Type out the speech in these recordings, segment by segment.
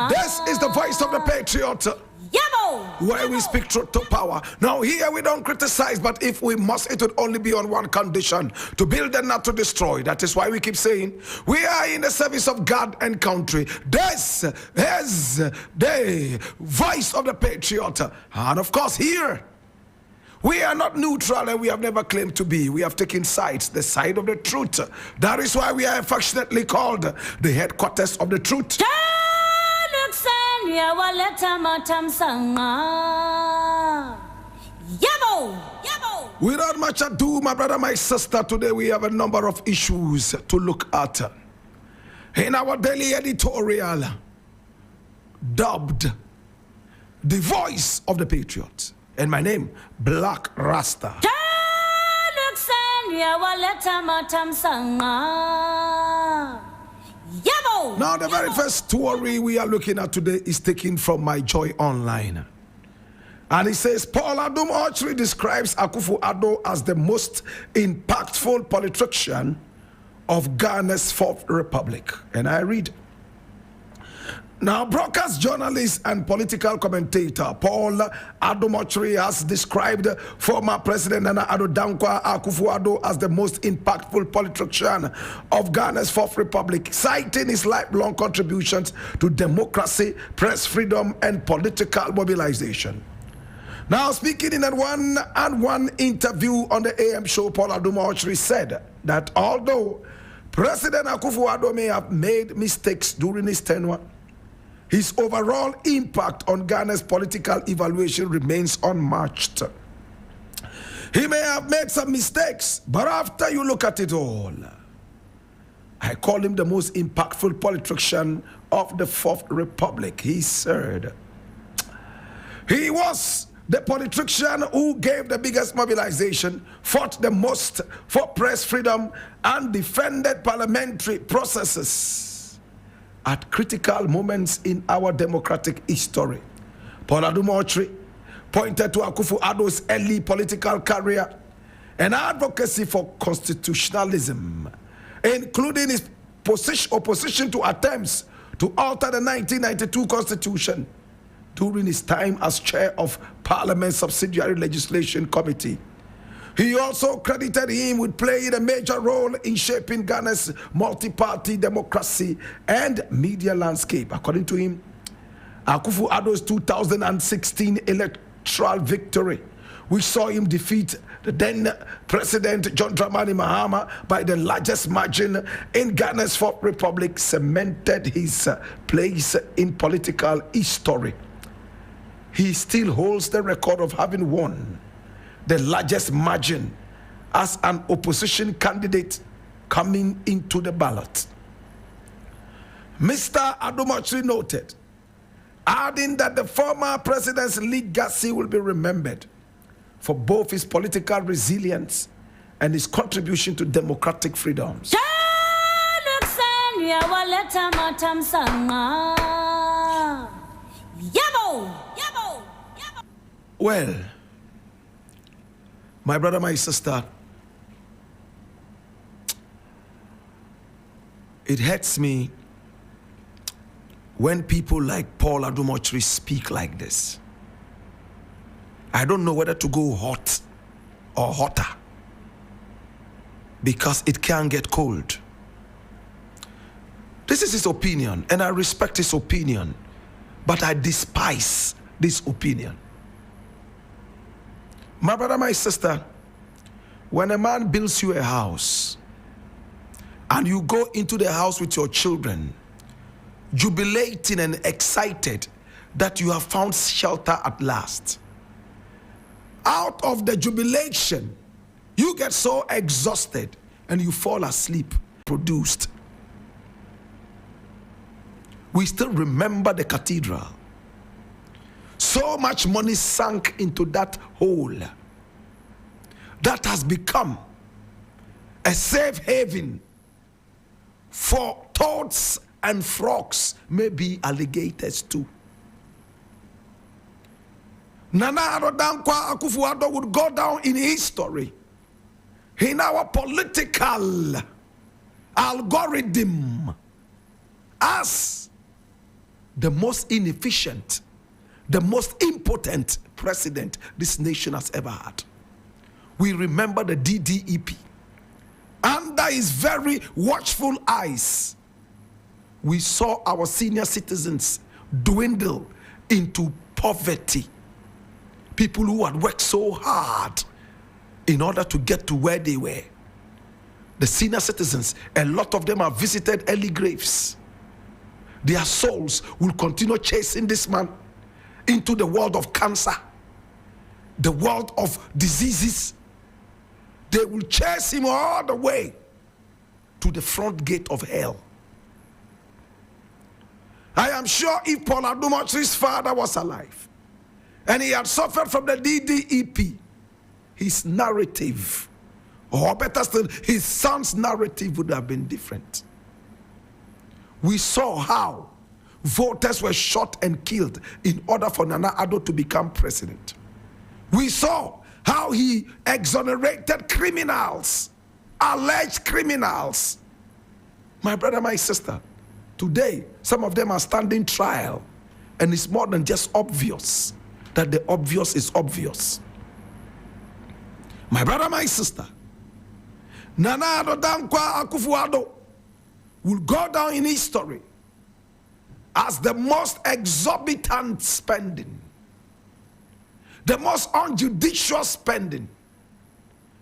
This is the voice of the Patriot, where we speak truth to power. Now here we don't criticize, but if we must, it would only be on one condition: to build and not to destroy. That is why we keep saying we are in the service of God and country. This is the voice of the Patriot. And of course here we are not neutral, and we have never claimed to be. We have taken sides, the side of the truth. That is why we are affectionately called the headquarters of the truth. Without much ado, my brother, my sister, today we have a number of issues to look at in our daily editorial, dubbed The Voice of the Patriot. And my name, Blakk Rasta. Now, the very first story we are looking at today is taken from My Joy Online. And it says, Paul Addo describes Akufo-Addo as the most impactful politician of Ghana's Fourth Republic. And I read, now, broadcast journalist and political commentator Paul Addo has described former President Nana Addo Dankwa Akufo-Addo as the most impactful politician of Ghana's Fourth Republic, citing his lifelong contributions to democracy, press freedom, and political mobilization. Now, speaking in a one-on-one interview on the AM show, Paul Addo said that although President Akufo-Addo may have made mistakes during his tenure, his overall impact on Ghana's political evaluation remains unmatched. He may have made some mistakes, but after you look at it all, I call him the most impactful politician of the Fourth Republic. He said he was the politician who gave the biggest mobilization, fought the most for press freedom, and defended parliamentary processes at critical moments in our democratic history. Paul Addo pointed to Akufo-Addo's early political career and advocacy for constitutionalism, including his opposition to attempts to alter the 1992 Constitution during his time as chair of Parliament's Subsidiary Legislation Committee. He also credited him with playing a major role in shaping Ghana's multi-party democracy and media landscape. According to him, Akufo-Addo's 2016 electoral victory, which saw him defeat the then President John Dramani Mahama by the largest margin in Ghana's Fourth Republic, cemented his place in political history. He still holds the record of having won the largest margin as an opposition candidate coming into the ballot. Mr. Addo noted, adding that the former president's legacy will be remembered for both his political resilience and his contribution to democratic freedoms. Well, my brother, my sister, it hurts me when people like Paul Addo speak like this. I don't know whether to go hot or hotter, because it can get cold. This is his opinion, and I respect his opinion, but I despise this opinion. My brother, my sister, when a man builds you a house and you go into the house with your children, jubilating and excited that you have found shelter at last, out of the jubilation, you get so exhausted and you fall asleep. Produced. We still remember the cathedral. So much money sunk into that hole that has become a safe haven for toads and frogs, maybe alligators too. Nana Addo Dankwa Akufo-Addo would go down in history, in our political algorithm, as the most inefficient, the most impotent president this nation has ever had. We remember the DDEP. Under his very watchful eyes, we saw our senior citizens dwindle into poverty. People who had worked so hard in order to get to where they were. The senior citizens, a lot of them have visited early graves. Their souls will continue chasing this man into the world of cancer, the world of diseases. They will chase him all the way to the front gate of hell. I am sure if Paul Adumotri's father was alive and he had suffered from the DDEP, his narrative, or better still, his son's narrative would have been different. We saw how voters were shot and killed in order for Nana Addo to become president. We saw how he exonerated criminals, alleged criminals. My brother, my sister, today, some of them are standing trial, and it's more than just obvious that the obvious is obvious. My brother, my sister, Nana Addo Dankwa Akufo-Addo will go down in history as the most exorbitant spending, the most unjudicious spending,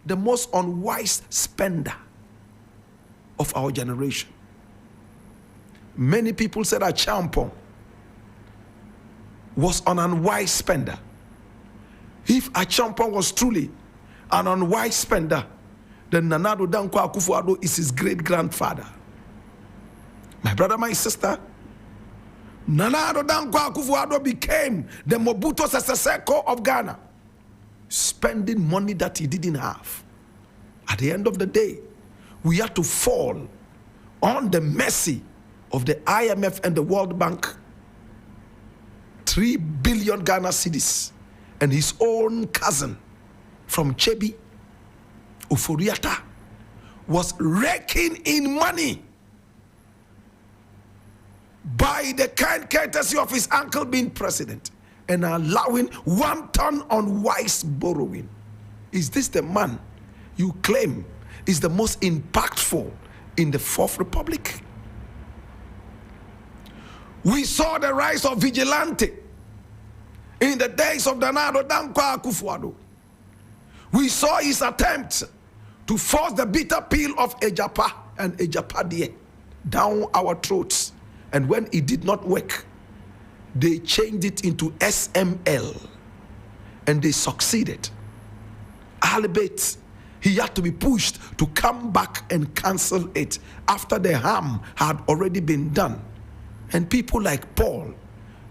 the most unwise spender of our generation. Many people said that Champon was an unwise spender. If Achampon was truly an unwise spender, then Nana Addo Dankwa Akufo-Addo is his great-grandfather. My brother, my sister, Nana Addo Dankwa Akufo-Addo became the Mobutu Sese Seko of Ghana, spending money that he didn't have. At the end of the day, we had to fall on the mercy of the IMF and the World Bank. 3 billion Ghana cedis, and his own cousin from Chebi, Uforiata, was raking in money by the kind courtesy of his uncle being president and allowing wanton unwise borrowing. Is this the man you claim is the most impactful in the Fourth Republic? We saw the rise of vigilante in the days of Nana Addo Dankwa Akufo-Addo. We saw his attempt to force the bitter pill of Ejapa and Ejapadie down our throats. And when it did not work, they changed it into SML. And they succeeded. Albeit, he had to be pushed to come back and cancel it after the harm had already been done. And people like Paul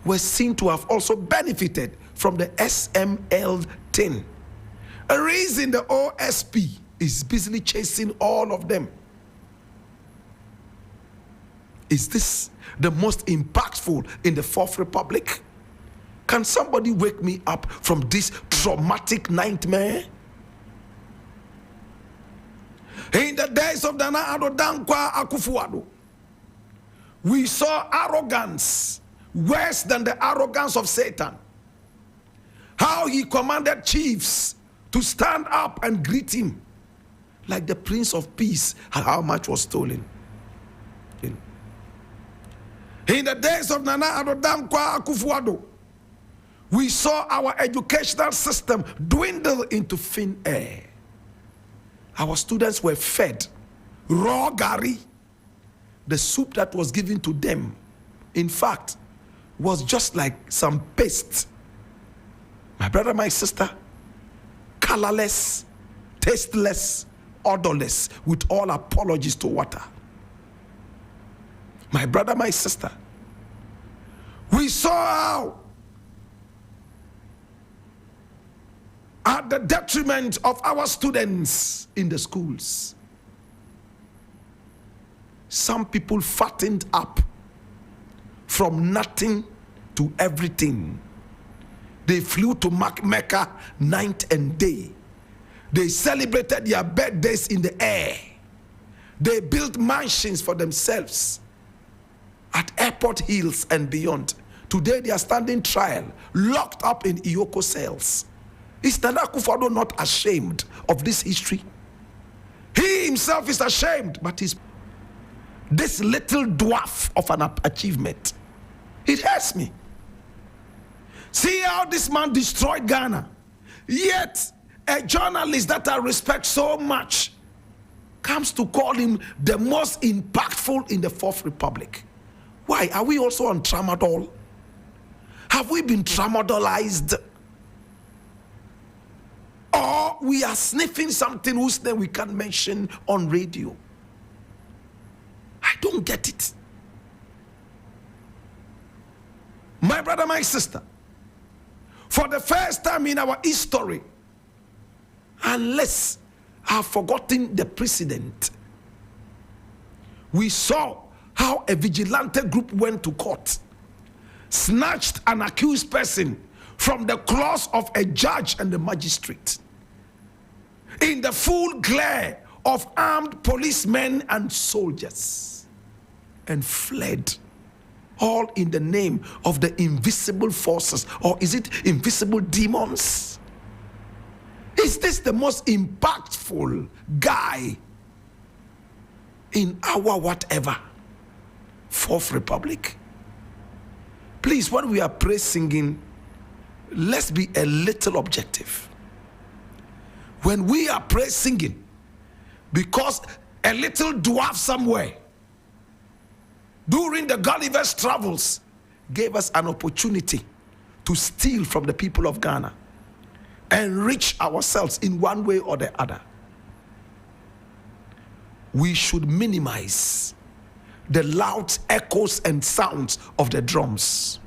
were seen to have also benefited from the SML thing. A reason the OSP is busily chasing all of them. Is this the most impactful in the Fourth Republic? Can somebody wake me up from this traumatic nightmare? In the days of Nana Addo Dankwa Akufo-Addo, we saw arrogance worse than the arrogance of Satan. How he commanded chiefs to stand up and greet him like the Prince of Peace, and how much was stolen. In the days of Nana Addo Dankwa Akufo-Addo, we saw our educational system dwindle into thin air. Our students were fed raw gari. The soup that was given to them, in fact, was just like some paste. My brother, my sister, colorless, tasteless, odorless, with all apologies to water. My brother, my sister, we saw how, at the detriment of our students in the schools, some people fattened up from nothing to everything. They flew to Mecca night and day. They celebrated their birthdays in the air. They built mansions for themselves. at Airport Hills and beyond. Today they are standing trial, locked up in Iyoko cells. Is Nana Akufo-Addo not ashamed of this history? He himself is ashamed, but he's this little dwarf of an achievement. It hurts me. See how this man destroyed Ghana. Yet, a journalist that I respect so much comes to call him the most impactful in the Fourth Republic. Why? Are we also on tramadol? Have we been tramadolized? Or we are sniffing something whose name we can't mention on radio? I don't get it. My brother, my sister, for the first time in our history, unless I've forgotten the precedent, we saw how a vigilante group went to court, snatched an accused person from the claws of a judge and the magistrate in the full glare of armed policemen and soldiers, and fled, all in the name of the invisible forces, or is it invisible demons? Is this the most impactful guy in our whatever Fourth Republic? Please, when we are praise singing, let's be a little objective. When we are praise singing, because a little dwarf somewhere during the Gulliver's travels gave us an opportunity to steal from the people of Ghana, enrich ourselves in one way or the other, we should minimize the loud echoes and sounds of the drums.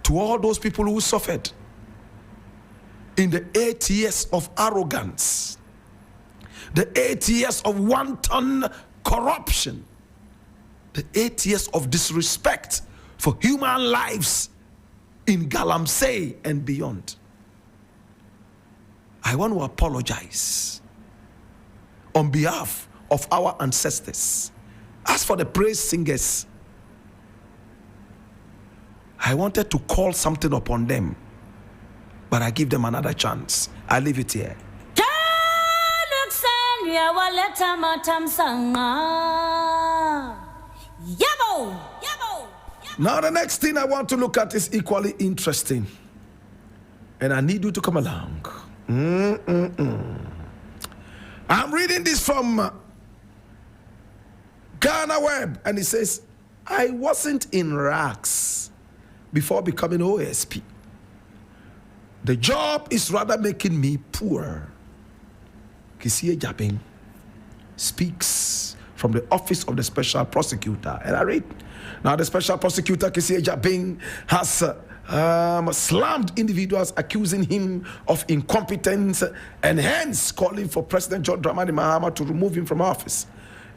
To all those people who suffered in the 8 years of arrogance, the 8 years of wanton corruption, the 8 years of disrespect for human lives in Galamsey and beyond, I want to apologize on behalf of our ancestors. As for the praise singers, I wanted to call something upon them, but I give them another chance. I leave it here. Now the next thing I want to look at is equally interesting, and I need you to come along. I'm reading this from Ghana Web, and it says, I wasn't in rags before becoming OSP. The job is rather making me poor. Kisie Jabing speaks from the office of the special prosecutor. And I read, now the special prosecutor, Kisie Jabing, has slammed individuals accusing him of incompetence and hence calling for President John Dramani Mahama to remove him from office.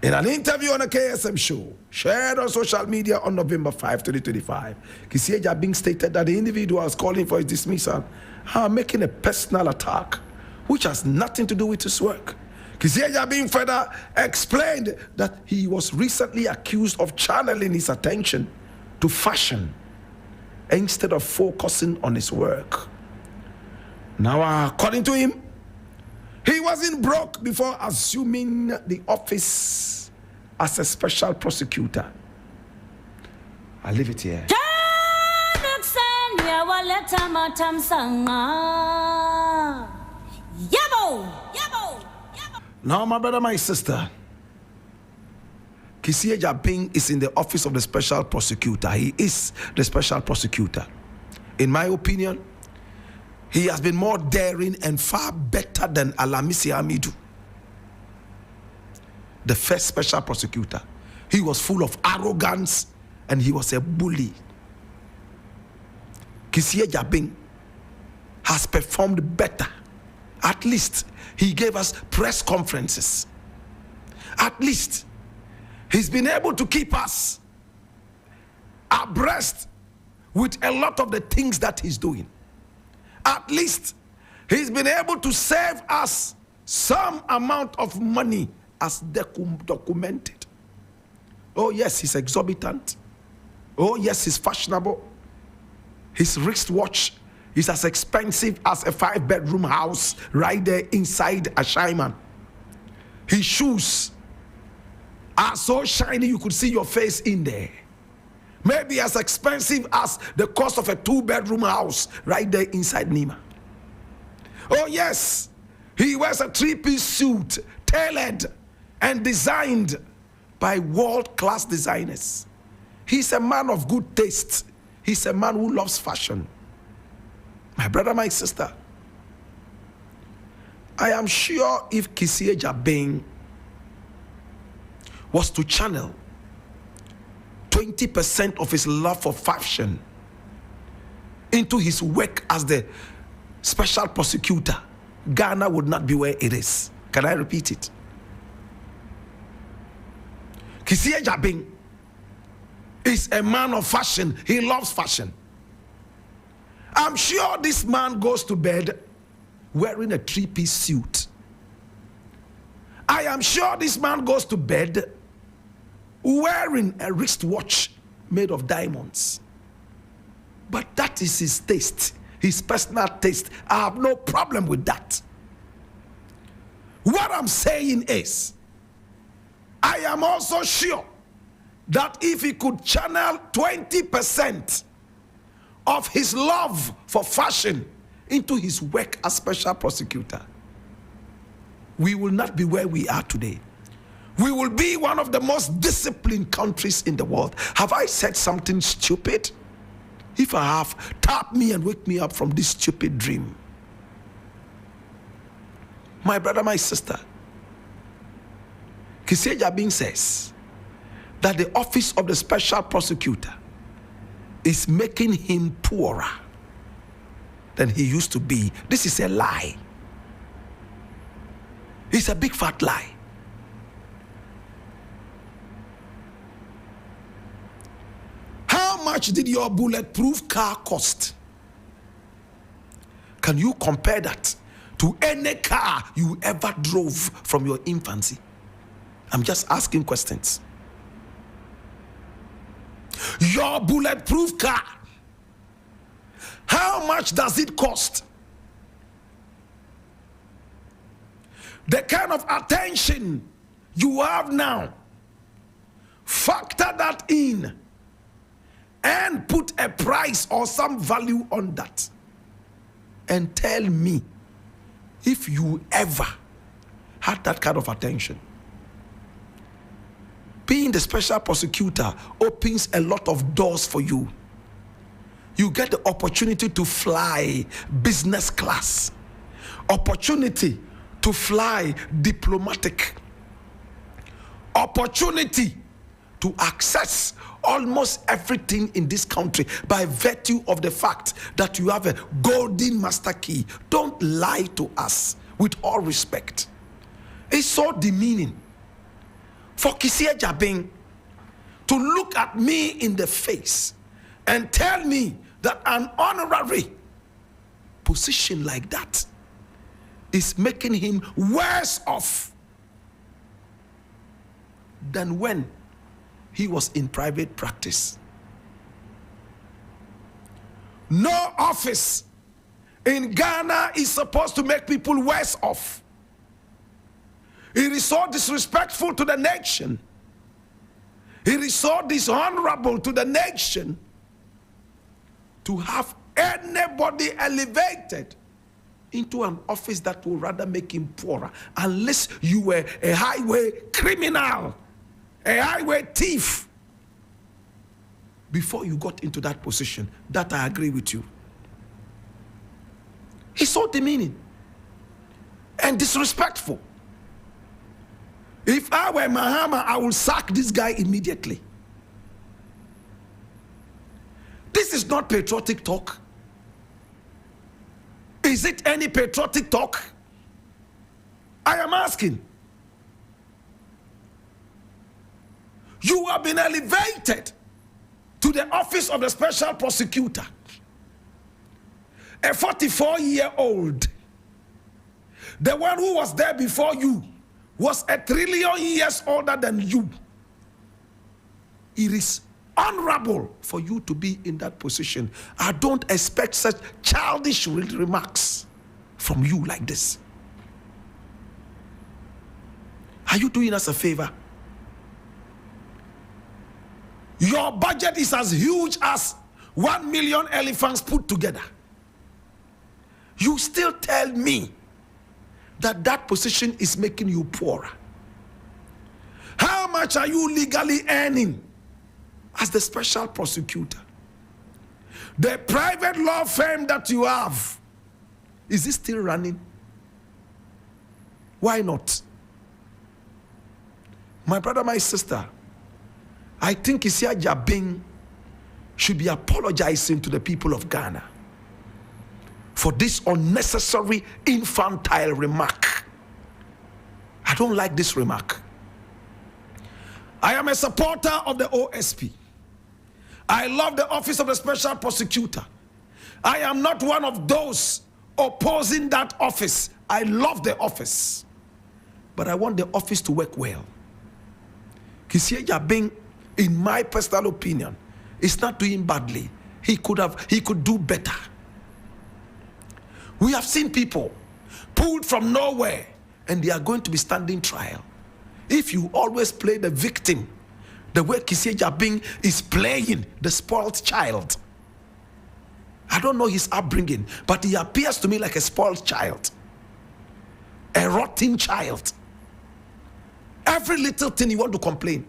In an interview on a KSM show shared on social media on November 5, 2025, Kisie Jabing stated that the individuals calling for his dismissal are making a personal attack which has nothing to do with his work. Kisie Jabing further explained that he was recently accused of channeling his attention to fashion instead of focusing on his work. Now, according to him, he wasn't broke before assuming the office as a special prosecutor. I'll leave it here. Now, my brother, my sister, Kisie Jabing is in the office of the special prosecutor. He is the special prosecutor. In my opinion, he has been more daring and far better than Alamisi Hamidu, the first special prosecutor. He was full of arrogance and he was a bully. Kisie Jabing has performed better. At least he gave us press conferences. At least he's been able to keep us abreast with a lot of the things that he's doing. At least he's been able to save us some amount of money as documented. Oh yes, he's exorbitant. Oh yes, he's fashionable. His wristwatch is as expensive as a 5-bedroom house right there inside a Ashaiman. His shoes are so shiny you could see your face in there. Maybe as expensive as the cost of a 2-bedroom house right there inside Nima. Oh yes, he wears a 3-piece suit tailored and designed by world-class designers. He's a man of good taste. He's a man who loves fashion. My brother, my sister, I am sure if Kissie Jabin was to channel 20% of his love for fashion into his work as the special prosecutor, Ghana would not be where it is. Can I repeat it? Kissie Jabin is a man of fashion. He loves fashion. I'm sure this man goes to bed wearing a 3-piece suit. I am sure this man goes to bed wearing a wristwatch made of diamonds. But that is his taste, his personal taste. I have no problem with that. What I'm saying is, I am also sure that if he could channel 20% of his love for fashion into his work as special prosecutor, we will not be where we are today. We will be one of the most disciplined countries in the world. Have I said something stupid? If I have, tap me and wake me up from this stupid dream. My brother, my sister, Kissie Jabin says that the office of the special prosecutor is making him poorer than he used to be. This is a lie. It's a big fat lie. How much did your bulletproof car cost? Can you compare that to any car you ever drove from your infancy? I'm just asking questions. Your bulletproof car, how much does it cost? The kind of attention you have now, factor that in and put a price or some value on that, and tell me if you ever had that kind of attention. Being the special prosecutor opens a lot of doors for you. You get the opportunity to fly business class, opportunity to fly diplomatic, opportunity to access almost everything in this country by virtue of the fact that you have a golden master key. Don't lie to us, with all respect. It's so demeaning for Kissie Jabin to look at me in the face and tell me that an honorary position like that is making him worse off than when he was in private practice. No office in Ghana is supposed to make people worse off. It is so disrespectful to the nation. It is so dishonorable to the nation to have anybody elevated into an office that will rather make him poorer, unless you were a highway criminal, a highway thief, before you got into that position. That I agree with you. It's so demeaning and disrespectful. If I were Mahama, I will sack this guy immediately. This is not patriotic talk. Is it any patriotic talk? I am asking. You have been elevated to the office of the special prosecutor. A 44-year-old. The one who was there before you was 1 trillion years older than you. it is honorable for you to be in that position. I don't expect such childish remarks from you like this. Are you doing us a favor? Your budget is as huge as 1 million elephants put together. You still tell me that that position is making you poorer. How much are you legally earning as the special prosecutor? The private law firm that you have, is it still running? Why not? My brother, my sister, I think Isia Jabing should be apologizing to the people of Ghana for this unnecessary infantile remark. I don't like this remark. I am a supporter of the OSP. I love the office of the special prosecutor. I am not one of those opposing that office. I love the office, but I want the office to work well. Isia Jabing, in my personal opinion, is not doing badly. He could do better. We have seen people pulled from nowhere and they are going to be standing trial. If you always play the victim, the way Isia Jabing is playing the spoiled child. I don't know his upbringing, but he appears to me like a spoiled child. A rotten child. Every little thing you want to complain.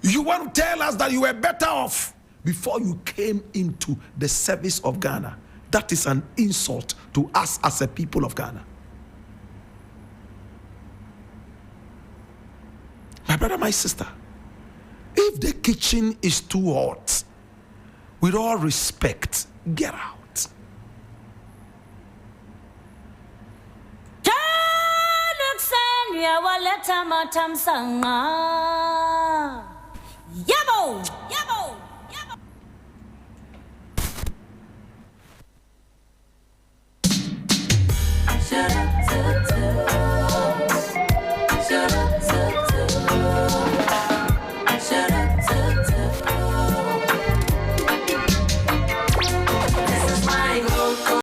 You want to tell us that you were better off before you came into the service of Ghana. That is an insult to us as a people of Ghana. My brother, my sister, if the kitchen is too hot, with all respect, get out. Yabo!